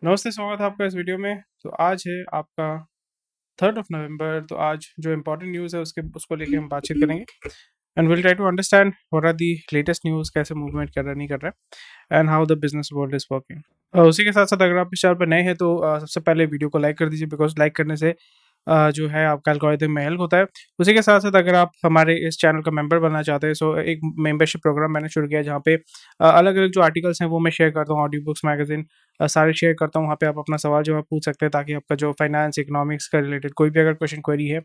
नमस्ते, स्वागत है आपका इस वीडियो में। तो आज है आपका 3rd ऑफ नवंबर। तो आज जो इम्पोर्टेंट न्यूज़ है उसको लेके हम बातचीत करेंगे and will try to understand what are the latest news, कैसे मूवमेंट कर रहा है, नहीं कर रहा है and how the business world is working. उसी के साथ-साथ अगर आप इस चैनल पर नए हैं तो सबसे पहले वीडियो को लाइक कर दीजिए, बिकॉज़ लाइक करने से जो है आपका एल्गोरिथम में हेल्प होता है। उसी के साथ-साथ अगर आप हमारे इस चैनल का मेंबर बनना चाहते हैं, सो एक मेंबरशिप प्रोग्राम मैंने शुरू किया है, जहाँ पे अलग-अलग जो आर्टिकल्स हैं वो मैं शेयर करता हूँ, ऑडियो बुक्स, मैगज़ीन सारे शेयर करता हूँ। वहाँ पे आप अपना सवाल-जवाब पूछ सकते हैं, ताकि आपका जो फाइनेंस, इकोनॉमिक्स का रिलेटेड कोई भी अगर क्वेश्चन क्वेरी है,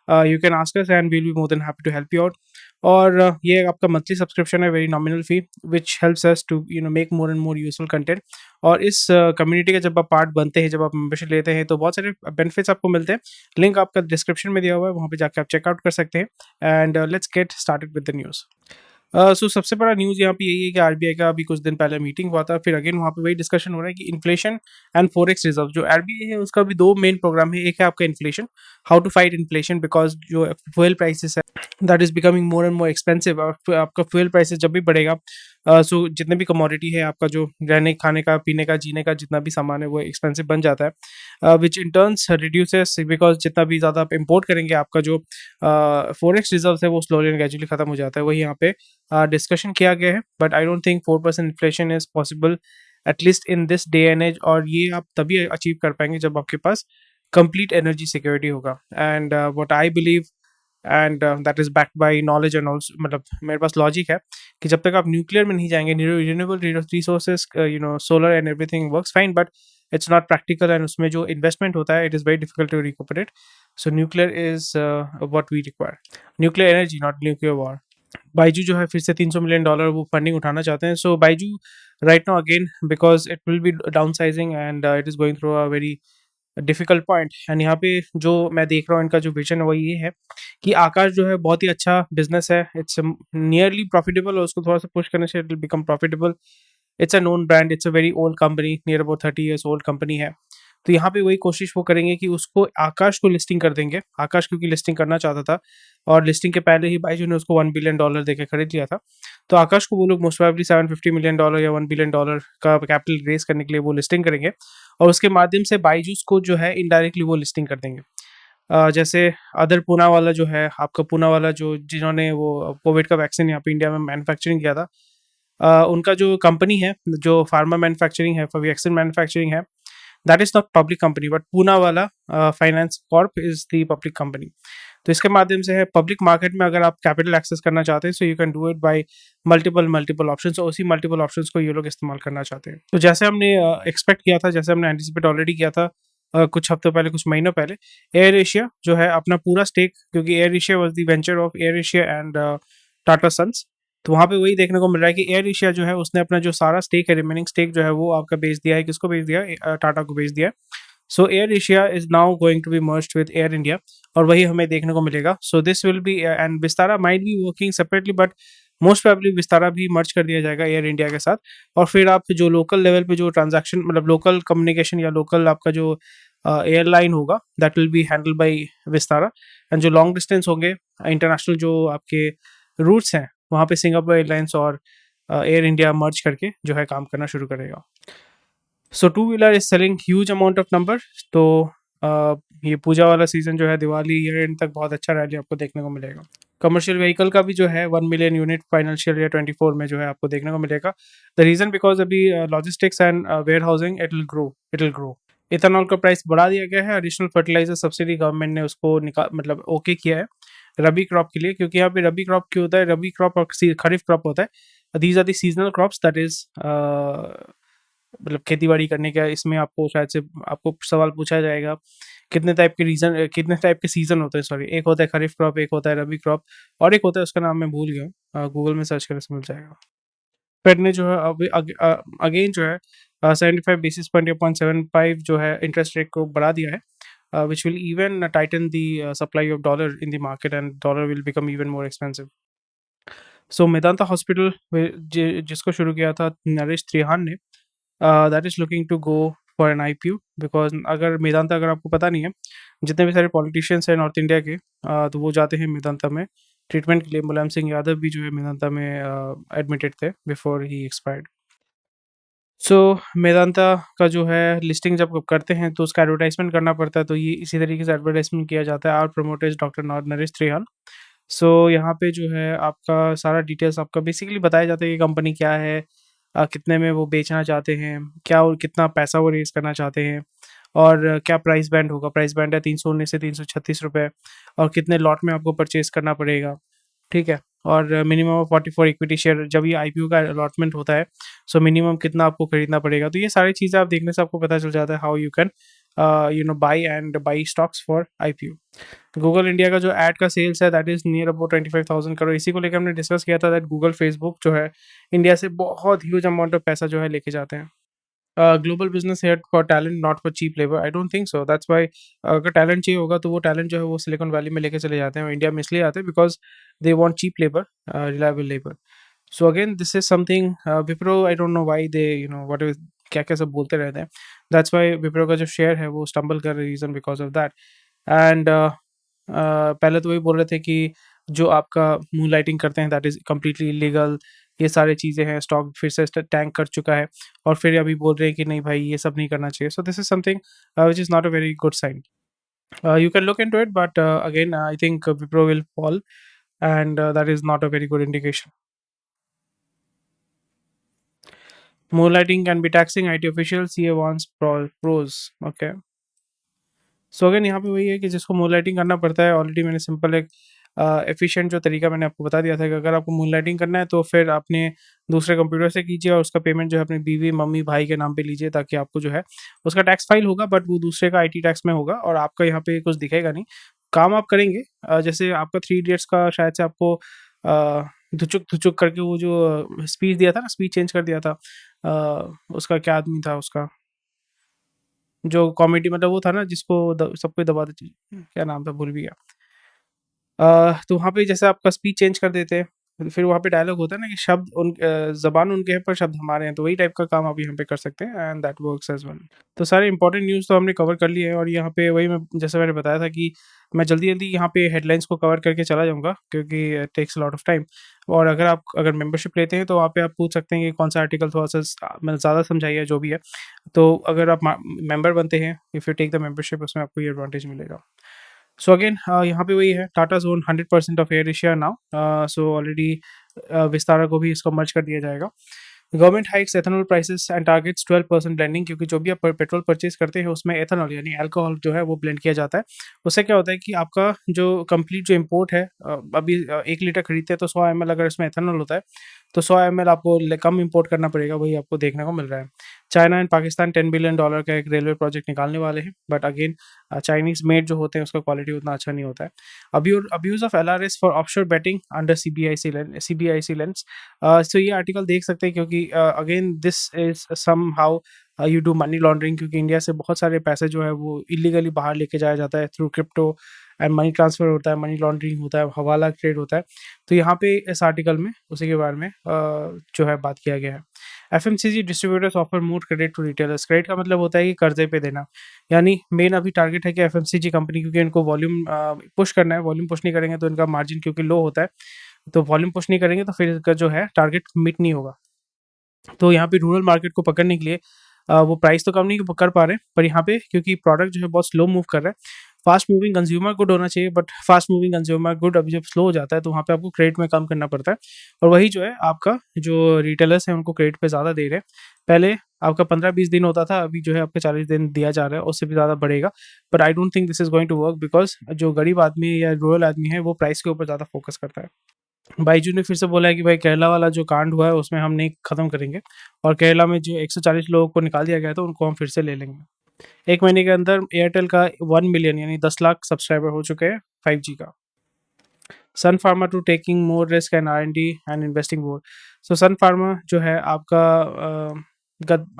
you can ask us and we'll be more than happy to help you out. और ये आपका मंथली सब्सक्रिप्शन है, very nominal fee which helps us to make more and more useful content. और इस community के जब आप पार्ट बनते हैं, जब आप मेंबरशिप लेते हैं, तो बहुत सारे बेनिफिट्स आपको मिलते हैं। लिंक आपका डिस्क्रिप्शन में दिया हुआ है, वहाँ पे जाके आप चेकआउट कर सकते हैं। And let's get started with the news. So सबसे बड़ा न्यूज़ यहाँ पे यही है कि आरबीआई का अभी कुछ दिन पहले मीटिंग हुआ था। फिर अगेन वहाँ पे वही डिस्कशन हो रहा है कि इन्फ्लेशन एंड फॉरेक्स रिजर्व, जो आरबीआई है उसका भी दो मेन प्रोग्राम है। एक है आपका inflation, how to fight inflation, because जो फ्यूल प्राइसेस है that is becoming more and more expensive. और आपका फ्यूल प्राइसेस जब भी बढ़ेगा, सो जितने भी कमोडिटी है, आपका जो रहने खाने का, पीने का, जीने का जितना भी सामान है, वो एक्सपेंसिव बन जाता है, विच इन टर्न्स रिड्यूसेस, बिकॉज जितना भी ज़्यादा आप इम्पोर्ट करेंगे, आपका जो फॉरेक्स रिजर्व है वो स्लोली एंड ग्रेजुअली खत्म हो जाता है। वही यहाँ पे डिस्कशन किया गया है। But I don't think 4% inflation is possible at least in this day and age. और ये आप तभी अचीव कर पाएंगे जब आपके पास कंप्लीट एनर्जी सिक्योरिटी होगा। And what I believe and that is backed by knowledge and also, मतलब मेरे पास लॉजिक है कि जब तक आप न्यूक्लियर में नहीं जाएंगे, renewable resources, solar and everything works fine, but it's not practical. And उसमें जो इन्वेस्टमेंट होता है, it is very difficult to recuperate. So nuclear is what we require, nuclear energy, not nuclear war. Byju जो है फिर से $300 मिलियन वो funding उठाना चाहते हैं। So Byju right now again, because it will be downsizing and it is going through a very difficult point. And यहाँ पे जो मैं देख रहा हूँ, इनका जो विजन है वो ये है कि आकाश जो है बहुत ही अच्छा बिजनेस है। इट्स नियरली प्रॉफिटेबल, और उसको थोड़ा सा पुश करने से it will become profitable. It's a known brand, it's a very old company, near about 30 years old company है। तो यहाँ पे वही कोशिश वो करेंगे कि उसको आकाश को लिस्टिंग कर देंगे। आकाश क्योंकि लिस्टिंग करना चाहता था, और लिस्टिंग के पहले ही बाइजू ने उसको $1 बिलियन देके खरीद लिया था। तो आकाश को वो लोग मोस्ट प्रोबेबली $750 million या $1 बिलियन का कैपिटल रेज करने के लिए वो लिस्टिंग करेंगे। और उसके माध्यम से बाइजूस को जो है इनडायरेक्टली वो लिस्टिंग कर देंगे। जैसे अदर पूना वाला जो है, आपका पूना वाला जो जिन्होंने वो कोविड का वैक्सीन यहाँ पे इंडिया में मैन्युफैक्चरिंग किया था, उनका जो कंपनी है, जो फार्मा मैन्युफैक्चरिंग है, वैक्सीन मैन्युफैक्चरिंग है, that is not public company, but Poona वाला finance corp is the public company. तो इसके माध्यम से है पब्लिक मार्केट में अगर आप कैपिटल एक्सेस करना चाहते हैं, सो you can do it by multiple options. और उसी मल्टीपल ऑप्शंस को ये लोग इस्तेमाल करना चाहते हैं। तो जैसे हमने एक्सपेक्ट किया था, जैसे हमने एंटिसिपेट ऑलरेडी किया था कुछ हफ्तों पहले, कुछ महीनों पहले, एयर एशिया जो है अपना पूरा स्टेक, क्योंकि Air Asia was the venture of Air Asia and Tata Sons. तो वहाँ पे वही देखने को मिल रहा है कि एयर एशिया जो है उसने अपना जो सारा स्टेक है, रिमेनिंग स्टेक जो है, वो आपका बेच दिया है। किसको बेच दिया है? टाटा को बेच दिया है। So Air Asia is now going to be merged with Air India, और वही हमें देखने को मिलेगा। So this will be, and Vistara might be working separately, but most probably Vistara भी मर्ज कर दिया जाएगा एयर इंडिया के साथ। और फिर आप जो लोकल लेवल पे जो ट्रांजैक्शन, मतलब लोकल कम्युनिकेशन या लोकल आपका जो एयरलाइन होगा, that will be handle by Vistara. And जो लॉन्ग डिस्टेंस होंगे, इंटरनेशनल जो आपके रूट्स हैं, वहाँ पे सिंगापुर एयरलाइंस और एयर इंडिया मर्ज करके जो है काम करना शुरू करेगा। So two wheeler is selling huge amount of number. तो ये पूजा वाला सीजन जो है, दिवाली ईयर एंड तक बहुत अच्छा रैली आपको देखने को मिलेगा। कमर्शियल व्हीकल का भी जो है 1 मिलियन यूनिट फाइनेंशियल ईयर 24 में जो है आपको देखने को मिलेगा। द रीजन बिकॉज अभी logistics and warehousing it will grow. Ethanol का प्राइस बढ़ा दिया गया है। एडिशनल फर्टिलाइजर सब्सिडी गवर्नमेंट ने उसको मतलब ओके किया है रबी क्रॉप के लिए, क्योंकि यहाँ पे रबी क्रॉप क्यों होता है? रबी क्रॉप और खरीफ क्रॉप होता है। These are the seasonal crops, that is मतलब खेती बाड़ी करने का। इसमें आपको शायद से आपको सवाल पूछा जाएगा कितने टाइप के सीजन होते हैं। सॉरी, एक होता है खरीफ क्रॉप, एक होता है रबी क्रॉप, और एक होता है, उसका नाम मैं भूल गया हूँ, गूगल में सर्च करने से मिल जाएगा। फेड ने जो है अभी अगेन जो है 75 बेसिस पॉइंट या 0.75 जो है इंटरेस्ट रेट को बढ़ा दिया है, which will even tighten the supply of dollar in the market, and dollar will become even more expensive. So Medanta hospital जिसको शुरू किया था नरेश त्रिहान ने, that is looking to go for an IPO, because अगर मेदांता, अगर आपको पता नहीं है, जितने भी सारे पॉलिटिशियंस हैं नॉर्थ इंडिया के, तो वो जाते हैं मेदांता में ट्रीटमेंट के लिए। मुलायम सिंह यादव भी जो है मेदांता में एडमिटेड थे बिफोर ही एक्सपायर्ड। सो मेदांता का जो है लिस्टिंग जब करते हैं तो उसका एडवर्टाइज़मेंट करना पड़ता है, तो ये इसी तरीके से एडवर्टाइज़मेंट किया जाता है। Our promoter is doctor Naresh Trehan. So यहाँ पे जो है आपका सारा डिटेल्स आपका बेसिकली बताया जाता है कि कंपनी क्या है, कितने में वो बेचना चाहते हैं, क्या और कितना पैसा वो रेज़ करना चाहते हैं और क्या प्राइस बैंड होगा। प्राइस बैंड है 319 से ₹336 और कितने लॉट में आपको परचेज़ करना पड़ेगा, ठीक है? और मिनिमम ऑफ 44 इक्विटी शेयर जब ये आईपीओ का अलॉटमेंट होता है, सो मिनिमम कितना आपको खरीदना पड़ेगा। तो ये सारी चीज़ें आप देखने से आपको पता चल जाता है how you can buy stocks for IPO. Google India का जो ऐड का सेल्स है that is near about 25,000 crore. इसी को लेकर हमने डिस्कस किया था दैट गूगल, फेसबुक जो है इंडिया से बहुत ह्यूज अमाउंट ऑफ पैसा जो है लेके जाते हैं। Global business head for talent not for cheap labour, I don't think so, that's why अगर टैलेंट चाहिए होगा तो वो टैलेंट जो है वो सिलिकॉन वैली में लेके चले जाते हैं और इंडिया में इसलिए आते हैं because they want cheap labour, reliable labour. So again this is something Wipro, I don't know why they whatever क्या-क्या सब बोलते रहते हैं। दैट्स व्हाई विप्रो का जो शेयर है वो स्टम्बल कर रही reason because of that. And पहले तो वही बोल रहे थे कि जो आपका मूनलाइटिंग करते हैं दैट इज़ कंप्लीटली इल्लीगल, ये सारी चीज़ें हैं, स्टॉक फिर से टैंक कर चुका है और फिर अभी बोल रहे हैं कि नहीं भाई ये सब नहीं करना चाहिए। So this is something which is not a very good sign. You can look into it, but again, I think Wipro will fall, and that is not a very good indication. Moonlighting can be taxing. IT officials, CA wants pros. Okay. So again यहाँ पे वही है कि जिसको moonlighting करना पड़ता है, already मैंने सिंपल एक एफिशिएंट जो तरीका मैंने आपको बता दिया था कि अगर आपको मूनलाइटिंग करना है तो फिर अपने दूसरे कंप्यूटर से कीजिए और उसका पेमेंट जो है अपनी बीवी, मम्मी, भाई के नाम पे लीजिए ताकि आपको जो है उसका टैक्स फाइल होगा बट वो दूसरे का आईटी टैक्स में होगा और आपका यहाँ पे कुछ दिखेगा नहीं। काम आप करेंगे, जैसे आपका थ्री इडियट्स का शायद से आपको धुचुक करके वो जो स्पीच दिया था ना, स्पीच चेंज कर दिया था। उसका क्या आदमी था उसका? जो कॉमेडी मतलब वो था ना जिसको सबको दबा देती, क्या नाम था भूल भी गया। तो वहाँ पे जैसे आपका स्पीच चेंज कर देते हैं, फिर वहाँ पे डायलॉग होता है ना कि ज़बान उनके हैं पर शब्द हमारे हैं, तो वही टाइप का काम आप यहाँ पे कर सकते हैं and that works as well. तो सारे इंपॉर्टेंट न्यूज़ तो हमने कवर कर लिए हैं और यहाँ पे वही मैं जैसे मैंने बताया था कि मैं जल्दी-जल्दी यहाँ पे हेडलाइंस को कवर करके चला जाऊँगा क्योंकि it takes a lot of time. और अगर मेंबरशिप लेते हैं तो वहाँ पे आप पूछ सकते हैं कि कौन-सा आर्टिकल थोड़ा-सा मतलब ज़्यादा समझाइए जो भी है। तो अगर आप मेंबर बनते हैं, if you take the membership उसमें आपको ये एडवांटेज मिलेगा। सो अगेन यहाँ पे वही है, Tatas own 100% of Air Asia now. So already Vistara को भी इसको मर्ज कर दिया जाएगा। Government hikes ethanol prices and targets 12% blending, क्योंकि जो भी आप पेट्रोल परचेज करते हैं उसमें एथेनॉल यानी अल्कोहल जो है वो ब्लेंड किया जाता है। उससे क्या होता है कि आपका जो कंप्लीट जो इम्पोर्ट है, अभी 1 लीटर खरीदते हैं तो 100 ml अगर इसमें एथेनॉल होता है तो 100 ml आपको कम इम्पोर्ट करना पड़ेगा, वही आपको देखने को मिल रहा है। चाइना एंड पाकिस्तान $10 बिलियन का एक रेलवे प्रोजेक्ट निकालने वाले हैं बट अगेन चाइनीज़ मेड जो होते हैं उसका क्वालिटी उतना अच्छा नहीं होता है। Abuse of LRS for offshore betting under CBIC lens. So ये आर्टिकल देख सकते हैं क्योंकि again this is somehow you do money laundering, क्योंकि इंडिया से बहुत सारे पैसे जो है वो इल्लीगली बाहर लेके जाया जाता है through crypto and money transfer होता है, मनी लॉन्ड्रिंग होता है, हवाला ट्रेड होता है। तो यहाँ पे इस आर्टिकल में उसी के बारे में जो है बात किया गया है। FMCG distributors offer more credit to retailers. Credit का मतलब होता है कि कर्ज़े पे देना, यानी मेन अभी टारगेट है कि एफएमसीजी कंपनी, क्योंकि इनको वॉल्यूम पुश करना है, वॉल्यूम पुश नहीं करेंगे तो इनका मार्जिन क्योंकि लो होता है, तो वॉल्यूम पुश नहीं करेंगे तो फिर इसका जो है टारगेट मीट नहीं होगा। तो यहाँ पे रूरल मार्केट को पकड़ने के लिए वो प्राइस तो कम नहीं कर पा रहे, पर यहाँ पे क्योंकि प्रोडक्ट जो है बहुत स्लो मूव कर रहा है, फास्ट मूविंग कंज्यूमर गुड होना चाहिए but fast moving consumer good अभी जब स्लो हो जाता है तो वहाँ पे आपको क्रेडिट में कम करना पड़ता है और वही जो है आपका जो रिटेलर्स हैं उनको क्रेडिट पे ज़्यादा दे रहे हैं। पहले आपका 15-20 दिन होता था, अभी जो है आपको 40 दिन दिया जा रहा है, उससे भी ज़्यादा बढ़ेगा। But I don't think this is going to work because जो गरीब आदमी या रूरल आदमी है वो प्राइस के ऊपर ज़्यादा फोकस करता है। बाईजू ने फिर से बोला है कि भाई केरला वाला जो कांड हुआ है उसमें हम नहीं खत्म करेंगे और केरला में जो 140 लोगों को निकाल दिया गया था उनको हम फिर से ले लेंगे। 1 महीने के अंदर एयरटेल का 1 मिलियन यानी 10 लाख सब्सक्राइबर हो चुके हैं 5G का। Sun Pharma to taking more risk and R&D and investing more. So Sun Pharma जो है आपका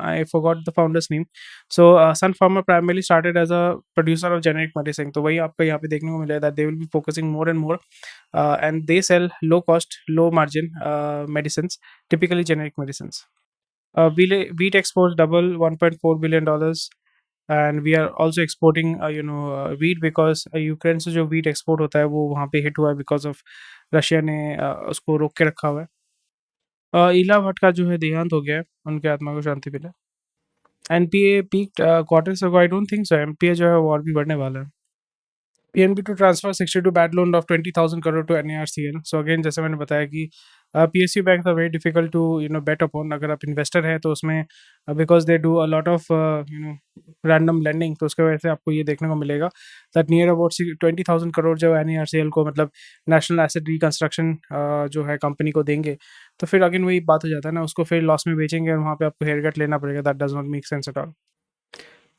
I forgot the founder's name. So Sun Pharma primarily started as a producer of generic medicine, तो वही आपको यहाँ पे देखने को मिला है that they will be focusing more and more and they sell low cost, low margin medicines, typically generic medicines. Wheat exports double $1.4 billion, and we are also exporting wheat because Ukraine से जो wheat export होता है वो वहाँ पे hit हुआ है because of Russia ने उसको रोक के रखा हुआ है। ईला भट्ट का जो है देहांत हो गया है, उनकी आत्मा को शांति मिले। NPA peaked quarters ago, I don't think so, NPA जो है वो और भी बढ़ने वाला है। PNB to transfer 62 bad loan of 20,000 crore to NARCL. So again जैसे मैंने बताया कि PSU bank are very difficult to bet upon, अगर आप इन्वेस्टर हैं तो उसमें because they do a lot of random lending, तो उसके वजह से आपको ये देखने को मिलेगा दैट नियर अबाउट 20,000 करोड़ जो एनएआरसीएल को, मतलब नेशनल एसेट रिकंस्ट्रक्शन जो है कंपनी को देंगे, तो फिर अगेन वही बात हो जाता है ना, उसको फिर लॉस में बेचेंगे और वहाँ पे आपको हेयर कट लेना पड़ेगा। That does not make sense at all.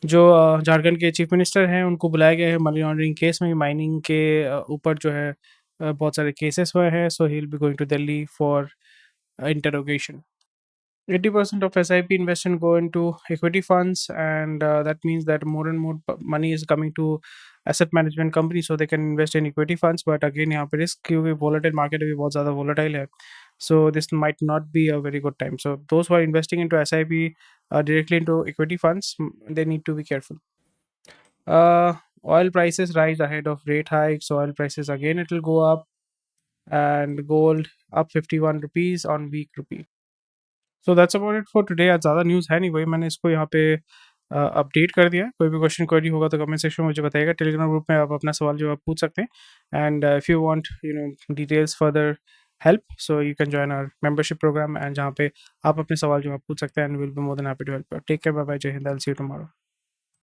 जो झारखंड के चीफ मिनिस्टर हैं उनको बुलाया गया है मनी लॉन्ड्रिंग केस में, माइनिंग के ऊपर जो है बहुत सारे केसेस हुए हैं, so he will be going to Delhi for interrogation. 80% of SIP investment go into equity funds, and that means that more and more money is coming to asset management companies so they can invest in equity funds. But again यहाँ पे risk, क्योंकि volatile market अभी बहुत ज़्यादा volatile है, so this might not be a very good time. So those who are investing into SIP directly into equity funds, they need to be careful. Uh, Oil prices rise ahead of rate hikes. So oil prices again it will go up, and gold up 51 rupees on weak rupee. So that's about it for today. आज ज़्यादा news है नहीं, वही मैंने इसको यहाँ पे update कर दिया है। कोई भी क्वेश्चन क्वेरी होगा तो कमेंट सेक्शन में मुझे बताइएगा। टेलीग्राम ग्रुप में आप अपना सवाल जो आप पूछ सकते हैं, and if you want details further help, so you can join our membership program, and जहाँ पे आप अपने सवाल जो आप पूछ सकते हैं, and will be more than happy to help. Take care, bye bye, जय Hind, I will see you tomorrow.